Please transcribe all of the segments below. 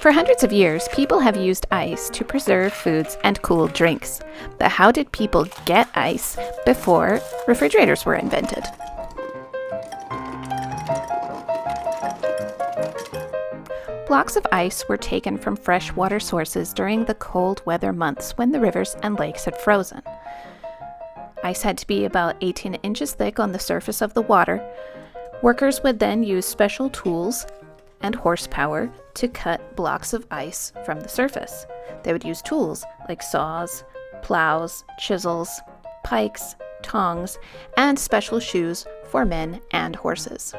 For hundreds of years, people have used ice to preserve foods and cool drinks. But how did people get ice before refrigerators were invented? Blocks of ice were taken from freshwater sources during the cold weather months when the rivers and lakes had frozen. Ice had to be about 18 inches thick on the surface of the water. Workers would then use special tools and horsepower to cut blocks of ice from the surface. They would use tools like saws, plows, chisels, pikes, tongs, and special shoes for men and horses.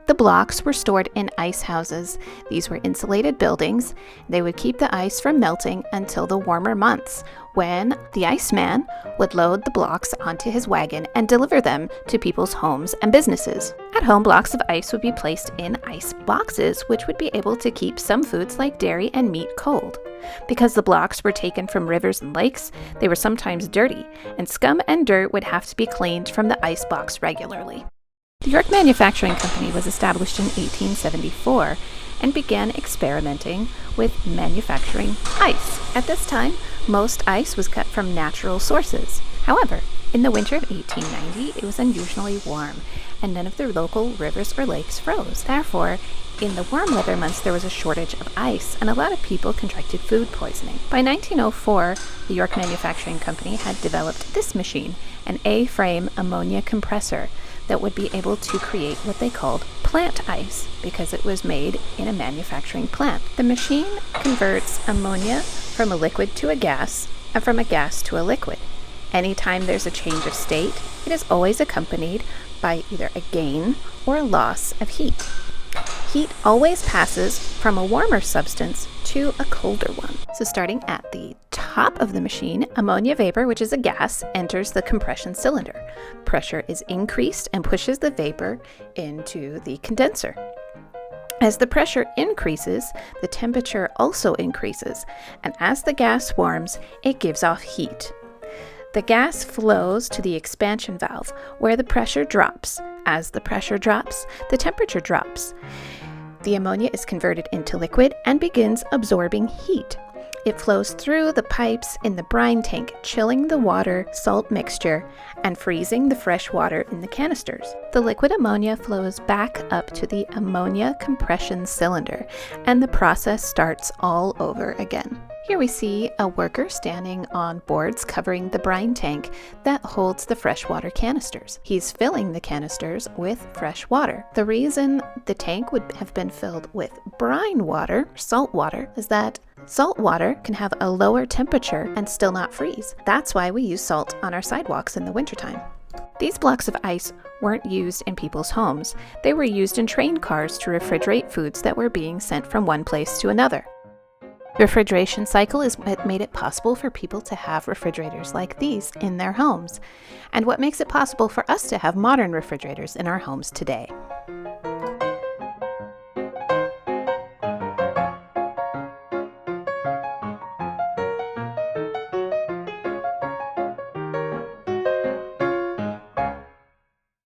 The blocks were stored in ice houses. These were insulated buildings. They would keep the ice from melting until the warmer months, when the iceman would load the blocks onto his wagon and deliver them to people's homes and businesses. At home, blocks of ice would be placed in ice boxes, which would be able to keep some foods like dairy and meat cold. Because the blocks were taken from rivers and lakes, they were sometimes dirty, and scum and dirt would have to be cleaned from the ice box regularly. The York Manufacturing Company was established in 1874 and began experimenting with manufacturing ice. At this time, most ice was cut from natural sources. However, in the winter of 1890, it was unusually warm, and none of the local rivers or lakes froze. Therefore, in the warm weather months, there was a shortage of ice, and a lot of people contracted food poisoning. By 1904, the York Manufacturing Company had developed this machine, an A-frame ammonia compressor, that would be able to create what they called plant ice because it was made in a manufacturing plant. The machine converts ammonia from a liquid to a gas and from a gas to a liquid. Anytime there's a change of state, it is always accompanied by either a gain or a loss of heat. Heat always passes from a warmer substance to a colder one. So starting at the top of the machine, ammonia vapor, which is a gas, enters the compression cylinder. Pressure is increased and pushes the vapor into the condenser. As the pressure increases, the temperature also increases, and as the gas warms, it gives off heat. The gas flows to the expansion valve, where the pressure drops. As the pressure drops, the temperature drops. The ammonia is converted into liquid and begins absorbing heat. It flows through the pipes in the brine tank, chilling the water-salt mixture and freezing the fresh water in the canisters. The liquid ammonia flows back up to the ammonia compression cylinder, and the process starts all over again. Here we see a worker standing on boards covering the brine tank that holds the freshwater canisters. He's filling the canisters with fresh water. The reason the tank would have been filled with brine water, salt water, is that salt water can have a lower temperature and still not freeze. That's why we use salt on our sidewalks in the wintertime. These blocks of ice weren't used in people's homes. They were used in train cars to refrigerate foods that were being sent from one place to another. The refrigeration cycle is what made it possible for people to have refrigerators like these in their homes, and what makes it possible for us to have modern refrigerators in our homes today.